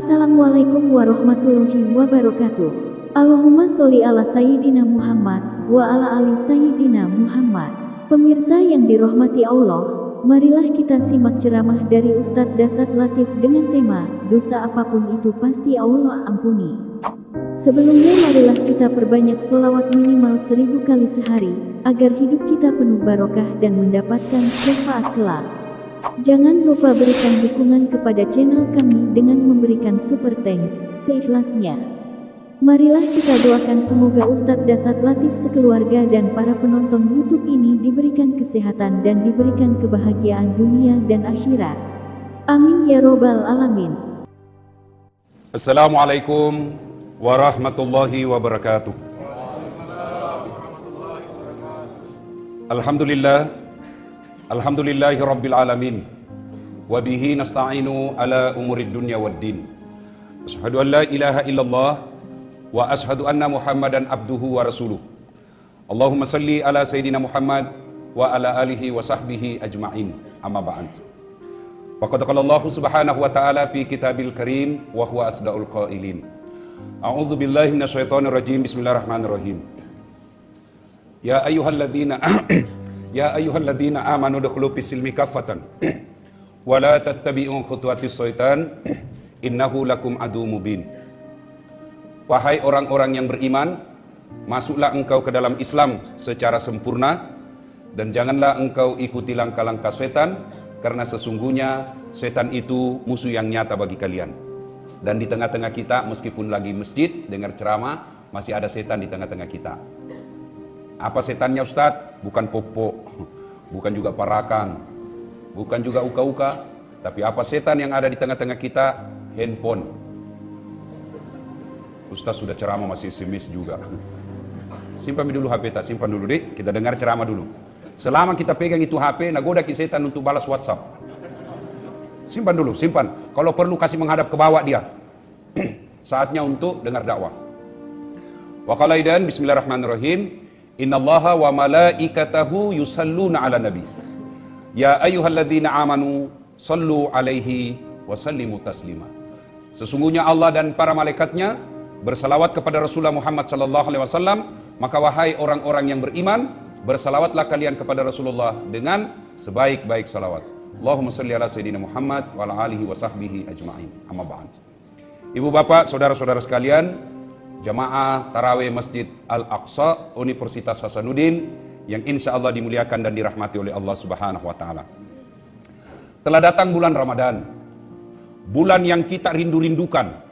Assalamualaikum warahmatullahi wabarakatuh. Allahumma sholli ala Sayyidina Muhammad wa ala ali Sayyidina Muhammad. Pemirsa yang dirahmati Allah, marilah kita simak ceramah dari Ustadz Dasat Latif dengan tema, dosa apapun itu pasti Allah ampuni. Sebelumnya marilah kita perbanyak sholawat minimal 1000 kali sehari, agar hidup kita penuh barokah dan mendapatkan syafaat kelak. Jangan lupa berikan dukungan kepada channel kami dengan memberikan super thanks seikhlasnya. Marilah kita doakan semoga Ustadz Dasat Latif sekeluarga dan para penonton YouTube ini diberikan kesehatan dan diberikan kebahagiaan dunia dan akhirat. Amin ya robbal alamin. Assalamualaikum warahmatullahi wabarakatuh. Alhamdulillahi rabbil alamin. Wabihi nasta'inu ala umurid dunya waddin. Ashhadu an la ilaha illallah wa ashhadu anna Muhammadan abduhu wa rasuluh. Allahumma salli ala Sayyidina Muhammad wa ala alihi wa sahbihi ajma'in. Amma ba'd. Faqad qala Allah subhanahu wa ta'ala fi kitabil karim wa huwa asdaqul qailin. A'udzu billahi minasyaitonir rajim. Bismillahirrahmanirrahim. Ya ayyuhalladzina amanu dukhulu fis silmi kaffatan wa la tattabi'u khutuwatis syaitan innahu lakum aduwwum mubin. Wahai orang-orang yang beriman, masuklah engkau ke dalam Islam secara sempurna dan janganlah engkau ikuti langkah-langkah setan, karena sesungguhnya setan itu musuh yang nyata bagi kalian. Dan di tengah-tengah kita, meskipun lagi masjid dengar ceramah, masih ada setan di tengah-tengah kita. Apa setannya Ustadz? Bukan popok, bukan juga parakang, bukan juga uka-uka, tapi apa setan yang ada di tengah-tengah kita? Handphone. Ustadz sudah ceramah masih SMS juga. Simpan dulu HP, simpan dulu dik, kita dengar ceramah dulu. Selama kita pegang itu HP, nagoda ki setan untuk balas WhatsApp. Simpan dulu, simpan. Kalau perlu kasih menghadap ke bawah dia. Saatnya untuk dengar dakwah. Wa qala aidan bismillahirrahmanirrahim. Innallaha wa malaikatahu yusalluna ala nabi. Ya ayyuhalladzina amanu sallu alaihi wa sallimu taslima. Sesungguhnya Allah dan para malaikatnya bersalawat kepada Rasulullah Muhammad sallallahu alaihi wasallam, maka wahai orang-orang yang beriman, bersalawatlah kalian kepada Rasulullah dengan sebaik-baik salawat. Allahumma salli ala Sayyidina Muhammad wa ala alihi wa sahbihi ajma'in. Amma ba'd. Ibu bapak, saudara-saudara sekalian, jamaah Tarawih Masjid Al-Aqsa Universitas Hasanuddin yang insya Allah dimuliakan dan dirahmati oleh Allah Subhanahu wa Ta'ala. Telah datang bulan Ramadan, bulan yang kita rindu-rindukan.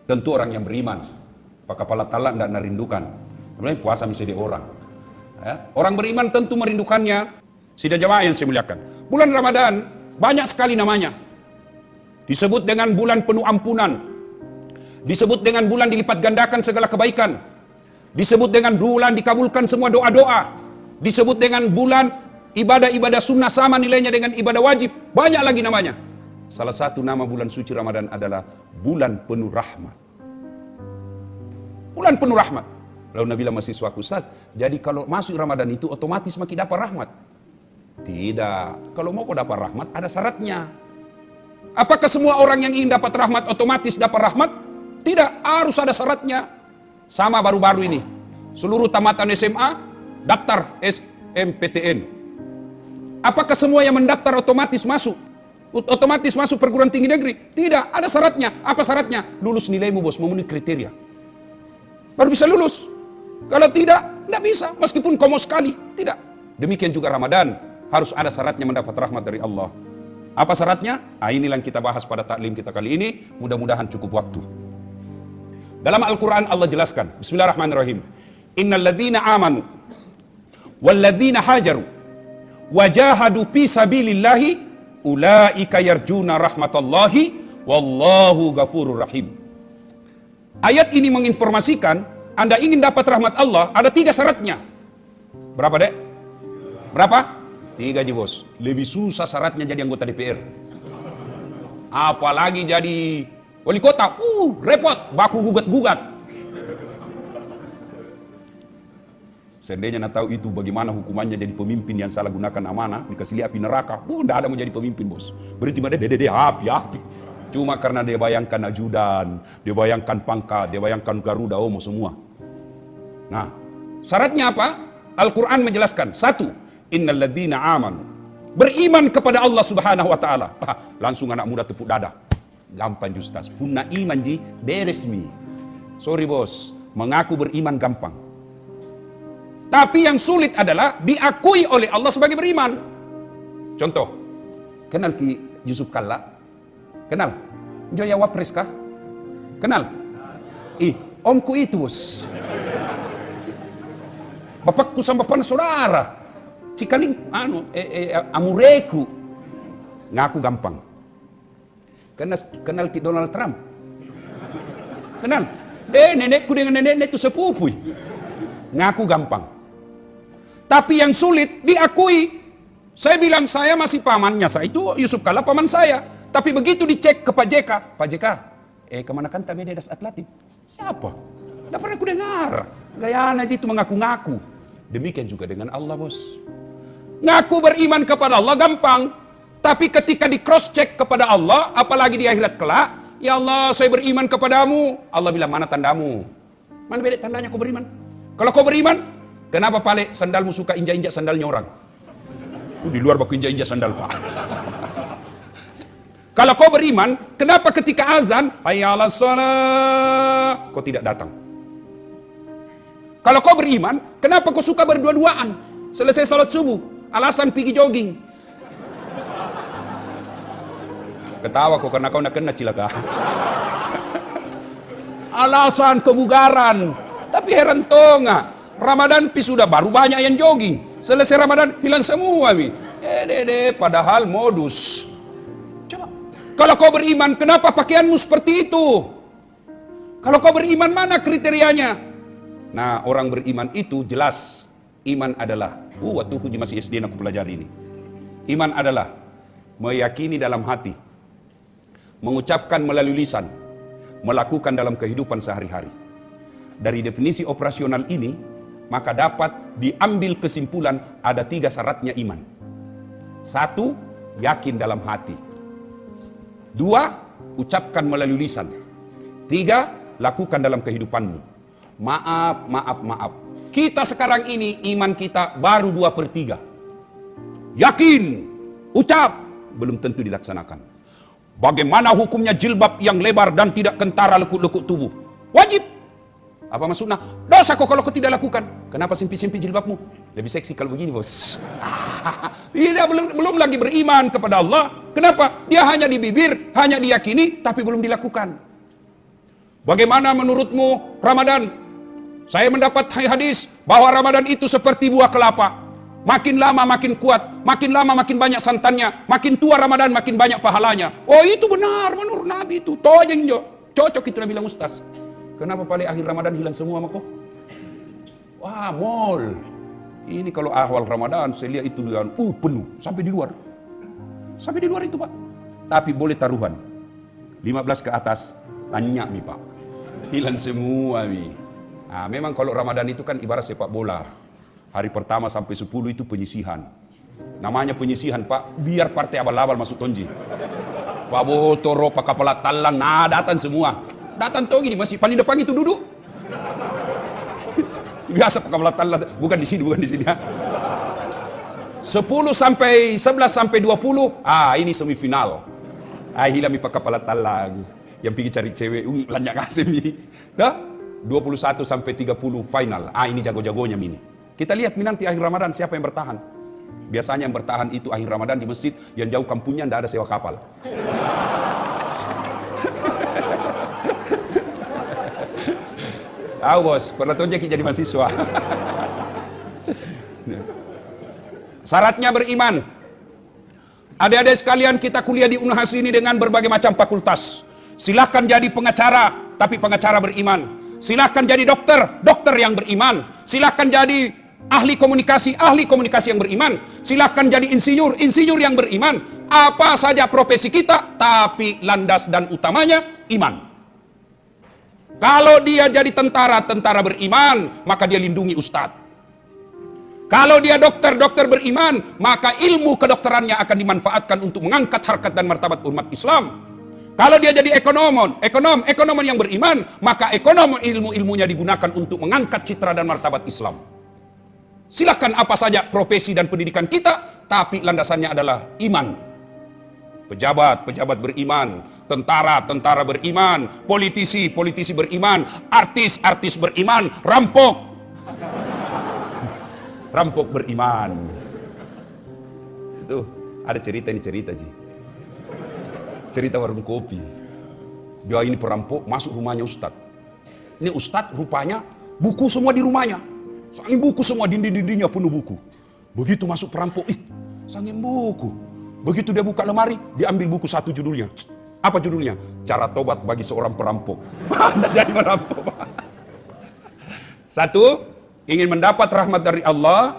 Tentu orang yang beriman, Pak Kepala Talak tidak merindukan. Sebenarnya puasa mesti di orang. Ya. Orang beriman tentu merindukannya. Sidang jamaah yang saya muliakan, bulan Ramadan banyak sekali namanya. Disebut dengan bulan penuh ampunan, disebut dengan bulan dilipat gandakan segala kebaikan, disebut dengan bulan dikabulkan semua doa-doa, disebut dengan bulan ibadah-ibadah sunnah sama nilainya dengan ibadah wajib. Banyak lagi namanya. Salah satu nama bulan suci Ramadan adalah bulan penuh rahmat. Bulan penuh rahmat. Lalu Nabi masih suatu Ustaz, jadi kalau masuk Ramadan itu otomatis makin dapat rahmat? Tidak. Kalau mau kau dapat rahmat ada syaratnya. Apakah semua orang yang ingin dapat rahmat otomatis dapat rahmat? Tidak, harus ada syaratnya. Sama baru-baru ini, seluruh tamatan SMA daftar SMPTN. Apakah semua yang mendaftar otomatis masuk? Otomatis masuk perguruan tinggi negeri? Tidak, ada syaratnya. Apa syaratnya? Lulus nilaimu bos, memenuhi kriteria. Baru bisa lulus. Kalau tidak bisa. Meskipun kau mau sekali, tidak. Demikian juga Ramadan, harus ada syaratnya mendapat rahmat dari Allah. Apa syaratnya? Inilah yang kita bahas pada taklim kita kali ini. Mudah-mudahan cukup waktu. Dalam Al-Quran Allah jelaskan, bismillahirrahmanirrahim. Innalladzina amanu walladzina hajaru wajahadu fi sabilillahi ulaika yarjuna rahmatallahi wallahu ghafurur rahim. Ayat ini menginformasikan, Anda ingin dapat rahmat Allah, ada 3 syaratnya. Berapa dek? Berapa? 3 bos. Lebih susah syaratnya jadi anggota DPR. Apalagi jadi wali kota, repot, baku gugat-gugat. Seandainya nak tahu itu bagaimana hukumannya jadi pemimpin yang salah gunakan amanah, dikasih api neraka, tidak ada mau jadi pemimpin bos. Berarti mana dede api. Cuma karena dia bayangkan ajudan, dia bayangkan pangkat, dia bayangkan Garuda, Omo semua. Nah, syaratnya apa? Al-Quran menjelaskan. Satu, innal ladzina amanu, beriman kepada Allah Subhanahu wa taala. Langsung anak muda tepuk dada. Gampang Ustaz. Punna iman ji beres mi. Sorry bos, mengaku beriman gampang. Tapi yang sulit adalah diakui oleh Allah sebagai beriman. Contoh, kenal Ki Yusuf Kalla? Kenal? Joya Wapres kah? Kenal? Omku itu bos. Bapakku sama bapak saudara. Cikaling amureku. Ngaku gampang. Kenal Ki Donald Trump? Kenal? Nenekku dengan nenek itu sepupu. Ngaku gampang. Tapi yang sulit diakui. Saya bilang saya masih pamannya. Saya itu Yusuf Kalla paman saya. Tapi begitu dicek ke Pak JK. Pak JK, kemana kan tak das atletik? Siapa? Tidak pernah aku dengar. Gaya aja itu mengaku-ngaku. Demikian juga dengan Allah bos. Ngaku beriman kepada Allah gampang. Tapi ketika di cross check kepada Allah, apalagi di akhirat kelak, ya Allah saya beriman kepadamu. Allah bilang mana tandamu? Mana beda tandanya kau beriman? Kalau kau beriman, kenapa pale sandalmu suka injak-injak sandalnya orang? Di luar baku injak-injak sandal pak. Kalau kau beriman, kenapa ketika azan, hayya 'alas shalah, kau tidak datang? Kalau kau beriman, kenapa kau suka berdua-duaan? Selesai salat subuh, alasan pergi jogging. Ketawa kau karena kau nak kena cilaka. Alasan kebugaran. Tapi heran tonga, Ramadan sudah baru banyak yang jogging. Selesai Ramadan hilang semua mi. Padahal modus. Coba. Kalau kau beriman, kenapa pakaianmu seperti itu? Kalau kau beriman, mana kriterianya? Nah, orang beriman itu jelas. Iman adalah, waktu aku masih SD aku pelajari ini. Iman adalah meyakini dalam hati, mengucapkan melalui lisan, melakukan dalam kehidupan sehari-hari. Dari definisi operasional ini, maka dapat diambil kesimpulan ada 3 syaratnya iman. 1, yakin dalam hati. 2, ucapkan melalui lisan. 3, lakukan dalam kehidupanmu. Maaf. Kita sekarang ini iman kita baru 2/3. Yakin, ucap, belum tentu dilaksanakan. Bagaimana hukumnya jilbab yang lebar dan tidak kentara lekuk-lekuk tubuh? Wajib. Apa maksudnya? Dosa kok kalau kau tidak lakukan. Kenapa simpi-simpi jilbabmu? Lebih seksi kalau begini bos. Dia belum lagi beriman kepada Allah. Kenapa? Dia hanya di bibir, hanya diyakini, tapi belum dilakukan. Bagaimana menurutmu Ramadan? Saya mendapat hadis bahwa Ramadan itu seperti buah kelapa. Makin lama makin kuat, makin lama makin banyak santannya, makin tua Ramadan makin banyak pahalanya. Oh itu benar menurut Nabi itu. Tojeng jo. Cocok itu Nabi bilang Ustaz. Kenapa pada akhir Ramadan hilang semua mako? Wah mall. Ini kalau awal Ramadan saya lihat itu dengan penuh sampai di luar. Sampai di luar itu pak. Tapi boleh taruhan 15 ke atas tanya mi pak. Hilang semua mi. Nah, memang kalau Ramadan itu kan ibarat sepak bola. Hari pertama sampai 10 itu penyisihan. Namanya penyisihan pak. Biar partai abal-abal masuk tonji. Pak Botoro, Pak Kepala Talang, nah datang semua. Datang tuh gini masih paling depan itu duduk. Biasa Pak Kepala Talang, bukan di sini ya. 10 sampai 11 sampai 20, ini semifinal. Hilami Pak Kepala Talang yang pergi cari cewek, lanjak kasih mi. Dah? 21 sampai 30 final. Ini jago-jagonya mini. Kita lihat nanti akhir Ramadan siapa yang bertahan. Biasanya yang bertahan itu akhir Ramadan di masjid yang jauh kampungnya ndak ada sewa kapal. Tahu bos, pernah tonjek jadi mahasiswa. Syaratnya beriman. Adik-adik sekalian kita kuliah di Unhas ini dengan berbagai macam fakultas. Silakan jadi pengacara, tapi pengacara beriman. Silakan jadi dokter yang beriman. Silakan jadi ahli komunikasi yang beriman. Silakan jadi insinyur yang beriman. Apa saja profesi kita, tapi landas dan utamanya iman. Kalau dia jadi tentara beriman, maka dia lindungi ustadz. Kalau dia dokter beriman, maka ilmu kedokterannya akan dimanfaatkan untuk mengangkat harkat dan martabat umat Islam. Kalau dia jadi ekonom yang beriman, maka ekonom ilmu-ilmunya digunakan untuk mengangkat citra dan martabat Islam. Silakan apa saja profesi dan pendidikan kita, tapi landasannya adalah iman. Pejabat beriman, tentara beriman, politisi beriman, artis beriman, rampok beriman. Itu ada cerita Ji. Cerita warung kopi. Dia ini perampok masuk rumahnya Ustadz. Ini Ustadz rupanya buku semua di rumahnya. Sangin buku semua, dinding-dindingnya penuh buku. Begitu masuk perampok, sangin buku. Begitu dia buka lemari, dia ambil buku satu judulnya. Apa judulnya? Cara tobat bagi seorang perampok. Anda jadi perampok. Satu, ingin mendapat rahmat dari Allah,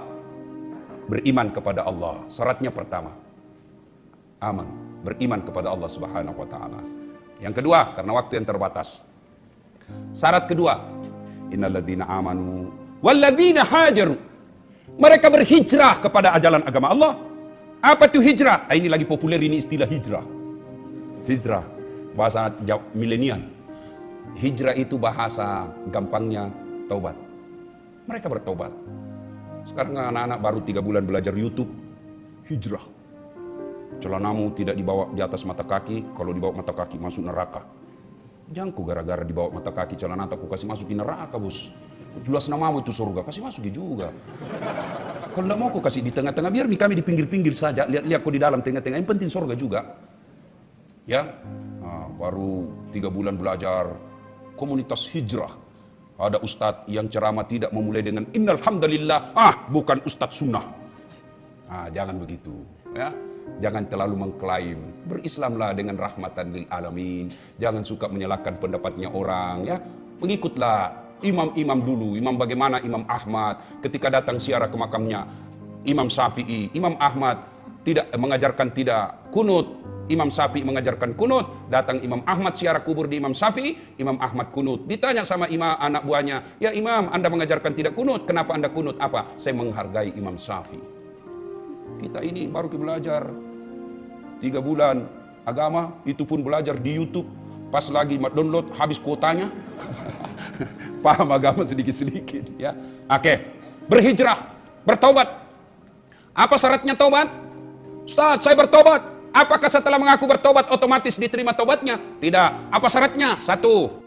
beriman kepada Allah. Syaratnya pertama, aman, beriman kepada Allah Subhanahu wa taala. Yang kedua, karena waktu yang terbatas. Syarat kedua, innalladzina amanu walladzina hajaru. Mereka berhijrah kepada ajalan agama Allah. Apa itu hijrah? Ini lagi populer ini istilah hijrah. Hijrah, bahasa milenial. Hijrah itu bahasa gampangnya taubat. Mereka bertobat. Sekarang anak-anak baru 3 bulan belajar YouTube, hijrah. Celanamu tidak dibawa di atas mata kaki, kalau dibawa mata kaki masuk neraka. Janganku gara-gara dibawa mata kaki celana aku kasih masukin neraka, bos. Jelas namamu itu surga, kasih masukin juga. Kalau tidak mau aku kasih di tengah-tengah, biar kami di pinggir-pinggir saja, lihat kau di dalam tengah-tengah, yang penting surga juga. Ya, baru 3 bulan belajar komunitas hijrah. Ada ustadz yang ceramah tidak memulai dengan innal hamdalillah, bukan ustadz sunnah. Jangan begitu, ya. Jangan terlalu mengklaim. Berislamlah dengan rahmatan lil alamin. Jangan suka menyalahkan pendapatnya orang, ya. Mengikutlah imam-imam dulu. Imam bagaimana? Imam Ahmad ketika datang ziarah ke makamnya Imam Syafi'i, Imam Ahmad tidak mengajarkan tidak kunut. Imam Syafi'i mengajarkan kunut, datang Imam Ahmad ziarah kubur di Imam Syafi'i, Imam Ahmad kunut. Ditanya sama imam anak buahnya, "Ya Imam, Anda mengajarkan tidak kunut, kenapa Anda kunut?" "Apa? Saya menghargai Imam Syafi'i." Kita ini baru belajar 3 bulan agama, itu pun belajar di YouTube. Pas lagi download habis kuotanya. Paham agama sedikit-sedikit, ya. Oke, berhijrah, bertobat. Apa syaratnya tobat? Ustaz, saya bertobat. Apakah setelah mengaku bertobat otomatis diterima tobatnya? Tidak. Apa syaratnya? 1,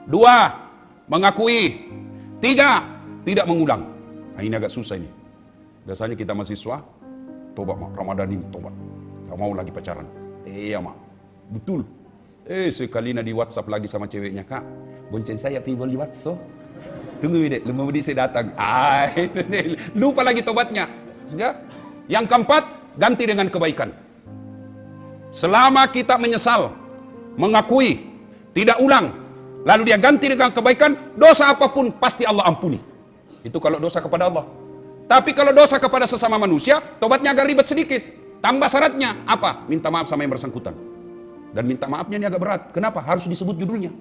2, mengakui. 3, tidak mengulang. Ini agak susah ini. Biasanya kita mahasiswa, tobat mak, Ramadan ini tobat. Tak mau lagi pacaran. Iya mak, betul. Sekali di WhatsApp lagi sama ceweknya, "Kak, bonceng saya pergi di WhatsApp." Tunggu dek, lebih saya datang. Lupa lagi tobatnya. Ya? Yang keempat, ganti dengan kebaikan. Selama kita menyesal, mengakui, tidak ulang, lalu dia ganti dengan kebaikan, dosa apapun pasti Allah ampuni. Itu kalau dosa kepada Allah. Tapi kalau dosa kepada sesama manusia, tobatnya agak ribet sedikit. Tambah syaratnya apa? Minta maaf sama yang bersangkutan. Dan minta maafnya ini agak berat. Kenapa? Harus disebut judulnya.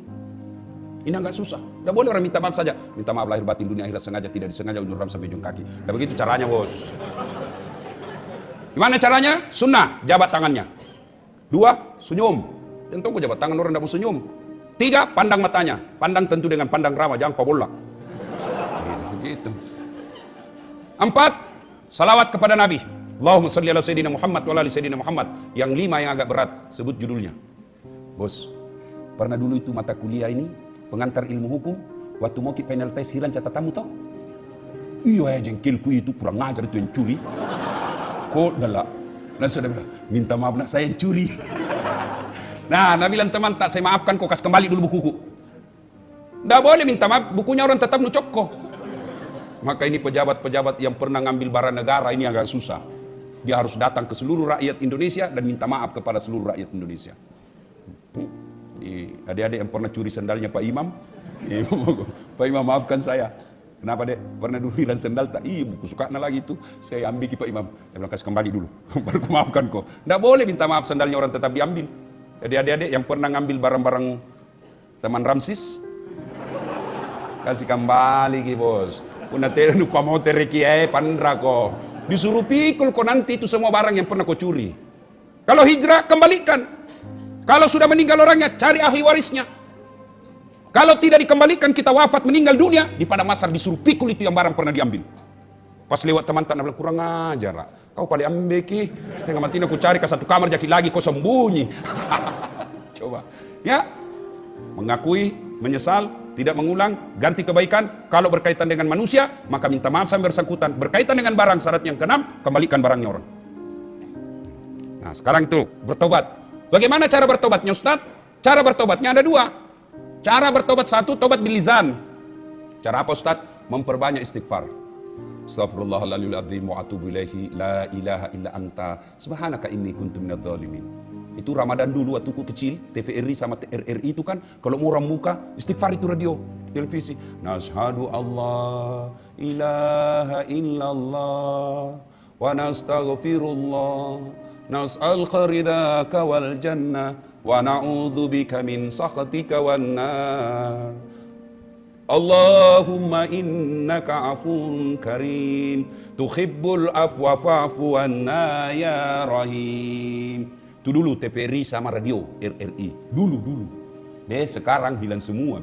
Ini agak susah. Tidak boleh orang minta maaf saja. Minta maaf lahir batin dunia akhirat, sengaja tidak disengaja, ujung ram sampai ujung kaki. Dan begitu caranya, bos. Gimana caranya? Sunnah, jabat tangannya. 2, senyum. Tentu jabat tangan orang tidak mau senyum. 3, pandang matanya. Pandang tentu dengan pandang ramah, jangan pabola. Gitu. 4, salawat kepada Nabi. Allahumma salli ala Sayyidina Muhammad wa ala ali Sayyidina Muhammad. Yang 5 yang agak berat, sebut judulnya. Bos, pernah dulu itu mata kuliah ini, pengantar ilmu hukum, waktu mau kita final test hilang catatanmu toh? Iya ya, jengkelku itu kurang ngajar itu yang curi. Kok dah. Nah sudah bilang, minta maaf nak saya yang curi. Nah, Nabi bilang teman tak saya maafkan kau kasih kembali dulu bukuku. Tidak boleh minta maaf, bukunya orang tetap nucok kok. Maka ini pejabat-pejabat yang pernah ngambil barang negara ini agak susah. Dia harus datang ke seluruh rakyat Indonesia dan minta maaf kepada seluruh rakyat Indonesia. Adik-adik yang pernah curi sendalnya Pak Imam, Pak Imam maafkan saya. Kenapa dek? Pernah dulu hilang sendal tak? Buku suka lagi itu. Saya ambil ke Pak Imam. Saya bilang kasih kembali dulu. Baru maafkan kok. Tidak boleh minta maaf sendalnya orang tetap diambil. Jadi adik-adik yang pernah ngambil barang-barang teman Ramsis, kasih kembali ki bos. Una lupa mau tereki pandra kok. Disuruh pikul kok nanti itu semua barang yang pernah kau curi. Kalau hijrah kembalikan. Kalau sudah meninggal orangnya, cari ahli warisnya. Kalau tidak dikembalikan, kita wafat meninggal dunia, di padang mahsyar disuruh pikul itu yang barang pernah diambil. Pas lewat teman-teman bilang, kurang ajar lah. Kau paling ambil ki, setengah mati aku cari ke satu kamar jadi lagi kau sembunyi. Coba, ya, mengakui, menyesal, tidak mengulang, ganti kebaikan. Kalau berkaitan dengan manusia, maka minta maaf sampai bersangkutan. Berkaitan dengan barang, syarat yang keenam, kembalikan barangnya orang. Nah, sekarang itu bertobat. Bagaimana cara bertobatnya, Ustaz? Cara bertobatnya ada dua. Cara bertobat satu, tobat bilizan. Cara apa, Ustaz? Memperbanyak istighfar. Astaghfirullahaladzim wa atubu ilaihi la ilaha illa anta subhanaka inni kuntu minadz zalimin. Itu Ramadan dulu waktu ku kecil, TVRI sama RRI itu kan kalau mau orang muka istighfar itu radio, televisi. Nashhadu Allah ilaha illallah wa nastaghfirullah nas'aluka ridhaka wal jannah wa na'udzubika min sakhatika wan nar. Allahumma innaka afun karim tuhibbul afwa fa'fu anna ya rahim. Itu dulu TVRI sama radio RRI. Dulu. Sekarang hilang semua.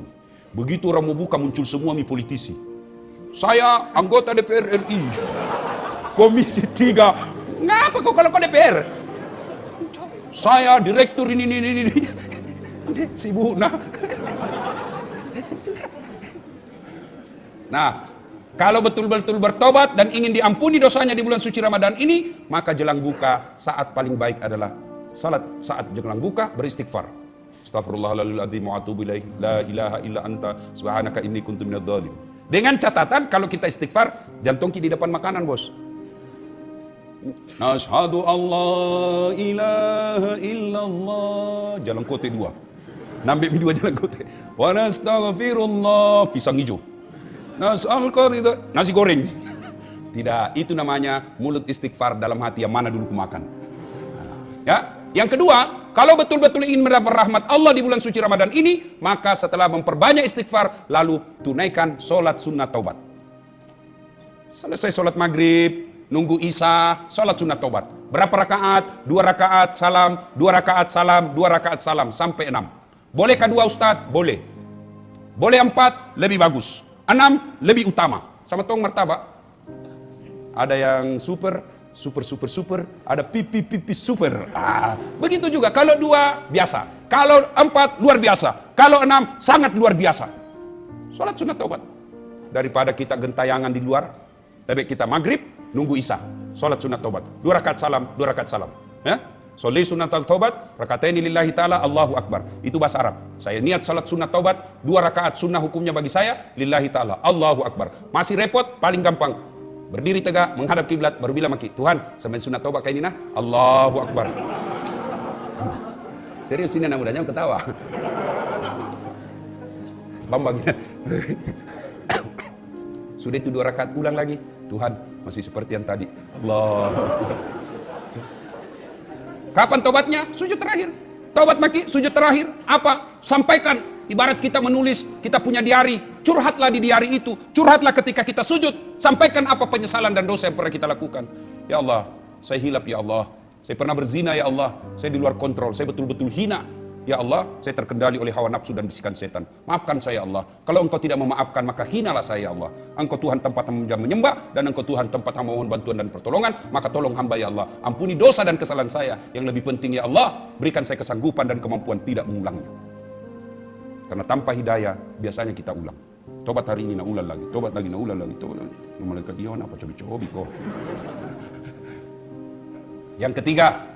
Begitu orang mau buka muncul semua politisi. Saya anggota DPR RI. Komisi 3. Ngapa kok kalau kau DPR? Saya direktur ini. Sibuk nah. Nah, kalau betul-betul bertobat dan ingin diampuni dosanya di bulan suci Ramadan ini, maka jelang buka saat paling baik adalah saat jelang buka beristighfar. Astaghfirullahaladzim wa atubu ilaih la ilaha illa anta subhanaka inni kuntu minadz zalimin. Dengan catatan kalau kita istighfar, jantung kita di depan makanan, Bos. Nashhadu Allah ilaha illallah. Jalan kote 2. Nambe 2 jalan kote. Wa nastaghfirullah pisang hijau. Nasi goreng. Tidak, itu namanya mulut istighfar dalam hati yang mana dulu kumakan. Ya, yang kedua, kalau betul-betul ingin mendapat rahmat Allah di bulan suci Ramadan ini, maka setelah memperbanyak istighfar, lalu tunaikan sholat sunnah taubat. Selesai sholat maghrib, nunggu isya, sholat sunnah taubat. Berapa rakaat? 2 rakaat salam, 2 rakaat salam, 2 rakaat salam, sampai 6. Bolehkah 2 Ustaz? Boleh. Boleh 4, lebih bagus. 6 lebih utama. Sama tong martabak. Ada yang super, ada pipi super. Begitu juga. Kalau 2 biasa. Kalau 4 luar biasa. Kalau 6 sangat luar biasa. Salat sunat taubat. Daripada kita gentayangan di luar, lebih kita maghrib nunggu isya. Salat sunat taubat. 2 rakaat salam, 2 rakaat salam. Ya? Sholli sunatal taubat, rakataini lillahi ta'ala, Allahu Akbar. Itu bahasa Arab. Saya niat salat sunat taubat, 2 rakaat sunnah hukumnya bagi saya, lillahi ta'ala, Allahu Akbar. Masih repot, paling gampang. Berdiri tegak, menghadap kiblat, baru bilang maki, Tuhan, sampai sunat taubat kayak ini nah, Allahu Akbar. Serius ini anak mudanya ketawa. Bambang. Sudah itu 2 rakaat, ulang lagi. Tuhan, masih seperti yang tadi. Allah. Kapan tobatnya? Sujud terakhir. Tobat maki, sujud terakhir. Apa? Sampaikan. Ibarat kita menulis, kita punya diari. Curhatlah di diari itu. Curhatlah ketika kita sujud. Sampaikan apa penyesalan dan dosa yang pernah kita lakukan. Ya Allah, saya hilap ya Allah. Saya pernah berzina ya Allah. Saya di luar kontrol. Saya betul-betul hina. Ya Allah, saya terkendali oleh hawa nafsu dan bisikan setan. Maafkan saya Allah. Kalau engkau tidak memaafkan, maka hinalah saya ya Allah. Engkau Tuhan tempat hamba menyembah, dan engkau Tuhan tempat hamba mohon bantuan dan pertolongan, maka tolong hamba ya Allah. Ampuni dosa dan kesalahan saya. Yang lebih penting ya Allah, berikan saya kesanggupan dan kemampuan tidak mengulangnya. Karena tanpa hidayah, biasanya kita ulang. Tobat hari ini, ulang lagi. Tobat lagi, ulang lagi. Tobat lagi. Malaikat iyon apa cobi-cobi kok. Yang ketiga,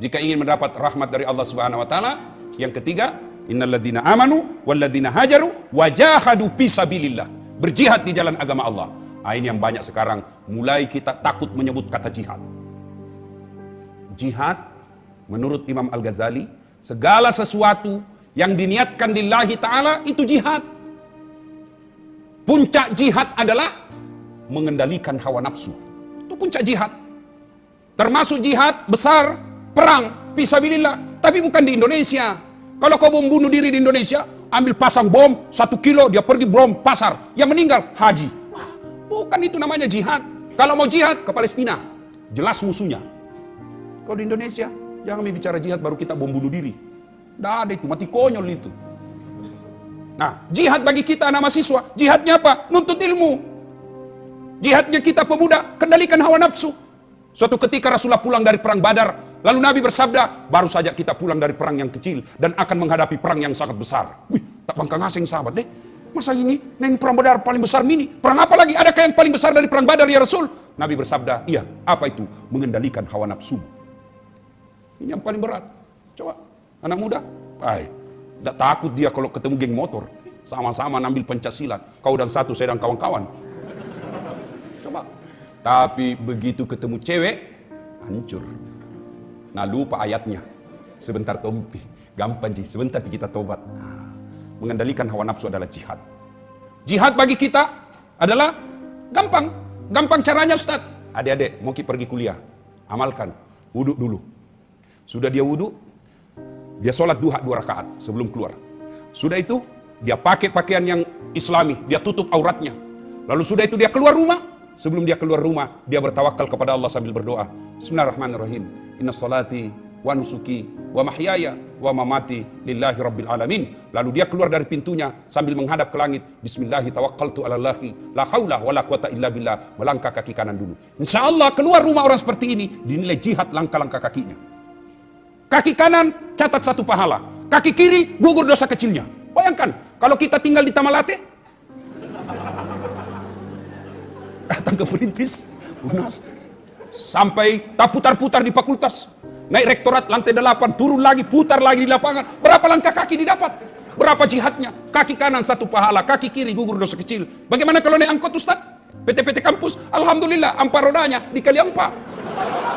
jika ingin mendapat rahmat dari Allah Subhanahu wa taala, yang ketiga, innalladzina amanu walladzina hajaru wajahadu fisabilillah. Berjihad di jalan agama Allah. Ini yang banyak sekarang mulai kita takut menyebut kata jihad. Jihad menurut Imam Al-Ghazali, segala sesuatu yang diniatkan lillahi taala itu jihad. Puncak jihad adalah mengendalikan hawa nafsu. Itu puncak jihad. Termasuk jihad besar, perang, fisabilillah, tapi bukan di Indonesia. Kalau kau bom bunuh diri di Indonesia, ambil pasang bom 1 kilo, dia pergi bom pasar, yang meninggal haji. Wah, bukan itu namanya jihad. Kalau mau jihad ke Palestina, jelas musuhnya. Kalau di Indonesia, jangan bicara jihad baru kita bom bunuh diri. Tidak ada itu, mati konyol itu. Nah, jihad bagi kita anak mahasiswa, jihadnya apa? Nuntut ilmu. Jihadnya kita pemuda, kendalikan hawa nafsu. Suatu ketika Rasulullah pulang dari perang Badar, lalu Nabi bersabda, baru saja kita pulang dari perang yang kecil dan akan menghadapi perang yang sangat besar. Wih, tak bangkang asing sahabat deh. Masa ini, neng perang Badar paling besar ini? Perang apa lagi? Adakah yang paling besar dari perang Badar ya Rasul? Nabi bersabda, iya, apa itu? Mengendalikan hawa nafsu. Ini yang paling berat. Coba, anak muda, tidak takut dia kalau ketemu geng motor. Sama-sama nambil pencaksilat. Kau dan satu, saya dan kawan-kawan. Coba. Tapi begitu ketemu cewek, hancur. Nah lupa ayatnya. Sebentar tompi. Gampang sih, sebentar kita tobat. Nah, mengendalikan hawa nafsu adalah jihad. Jihad bagi kita adalah gampang. Gampang caranya Ustaz. Adik-adik, mau pergi kuliah. Amalkan. Wudhu dulu. Sudah dia wudhu, dia sholat duha 2 rakaat sebelum keluar. Sudah itu, dia pakai pakaian yang islami, dia tutup auratnya. Lalu sudah itu dia keluar rumah. Sebelum dia keluar rumah, dia bertawakal kepada Allah sambil berdoa. Bismillahirrahmanirrahim. Inna salati wa nusuki wa mahyaya wa mamati lillahi rabbil alamin. Lalu dia keluar dari pintunya sambil menghadap ke langit. Bismillahi tawakkaltu ala Allahi la haula wa la quwata illa billah. Melangkah kaki kanan dulu. Insya Allah keluar rumah orang seperti ini dinilai jihad langkah-langkah kakinya. Kaki kanan catat 1 pahala. Kaki kiri gugur dosa kecilnya. Bayangkan kalau kita tinggal di Tamalate, datang ke Perintis, Unas, sampai tak putar-putar di fakultas, naik rektorat lantai 8, turun lagi, putar lagi di lapangan. Berapa langkah kaki didapat? Berapa jihadnya? Kaki kanan 1 pahala, kaki kiri gugur dosa kecil. Bagaimana kalau naik angkot Ustaz? PT-PT kampus, alhamdulillah, 4 rodanya dikali 4.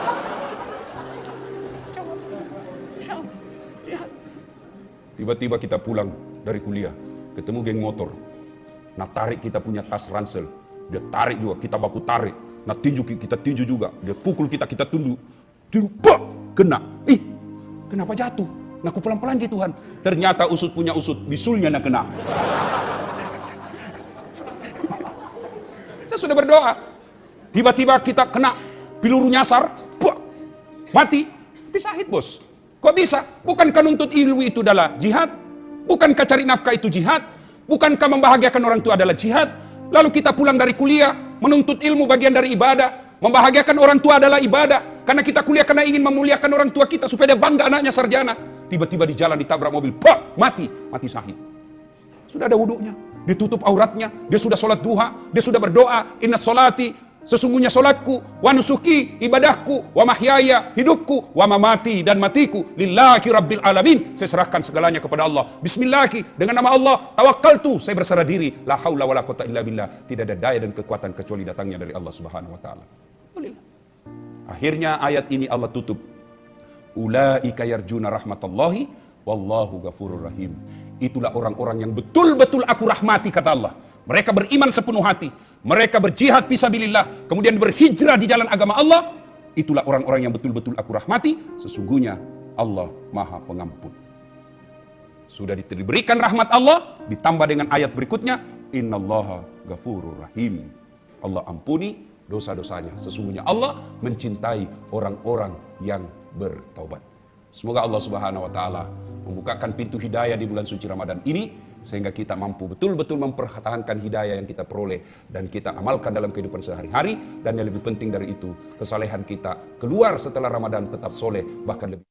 Tiba-tiba kita pulang dari kuliah, ketemu geng motor. Nah tarik kita punya tas ransel, dia tarik juga, kita baku tarik. Nah tinju kita tinju juga, dia pukul kita tunduk. Timpak, kena. Kenapa jatuh? Nah aku pelan-pelan sih Tuhan. Ternyata usut punya usut, bisulnya nak kena. Kita sudah berdoa. Tiba-tiba kita kena peluru nyasar, mati syahid bos. Kok bisa? Bukankah nuntut ilmu itu adalah jihad? Bukankah cari nafkah itu jihad? Bukankah membahagiakan orang tua adalah jihad? Lalu kita pulang dari kuliah, menuntut ilmu bagian dari ibadah. Membahagiakan orang tua adalah ibadah. Karena kita kuliah karena ingin memuliakan orang tua kita supaya dia bangga anaknya sarjana. Tiba-tiba di jalan ditabrak mobil, mati syahid. Sudah ada wudunya, ditutup auratnya, dia sudah sholat duha, dia sudah berdoa, inna sholati, sesungguhnya solatku, wa nusuki, ibadahku, wa mahyaya, hidupku, wa mamati, dan matiku, lillahi rabbil alamin. Saya serahkan segalanya kepada Allah. Bismillahi, dengan nama Allah, tawakkaltu, saya berserah diri. La haula wa la quwata illa billah. Tidak ada daya dan kekuatan kecuali datangnya dari Allah Subhanahu wa taala. Akhirnya ayat ini Allah tutup. Ulaika yarjuna rahmatallahi wallahu ghafurur rahim. Itulah orang-orang yang betul-betul aku rahmati, kata Allah. Mereka beriman sepenuh hati, mereka berjihad fisabilillah, kemudian berhijrah di jalan agama Allah. Itulah orang-orang yang betul-betul aku rahmati. Sesungguhnya Allah Maha Pengampun. Sudah diberikan rahmat Allah, ditambah dengan ayat berikutnya, innallaha ghafurur rahim. Allah ampuni dosa-dosanya. Sesungguhnya Allah mencintai orang-orang yang bertaubat. Semoga Allah Subhanahu wa taala membukakan pintu hidayah di bulan suci Ramadan ini, sehingga kita mampu betul-betul mempertahankan hidayah yang kita peroleh dan kita amalkan dalam kehidupan sehari-hari. Dan yang lebih penting dari itu, kesalehan kita keluar setelah Ramadan tetap soleh, bahkan lebih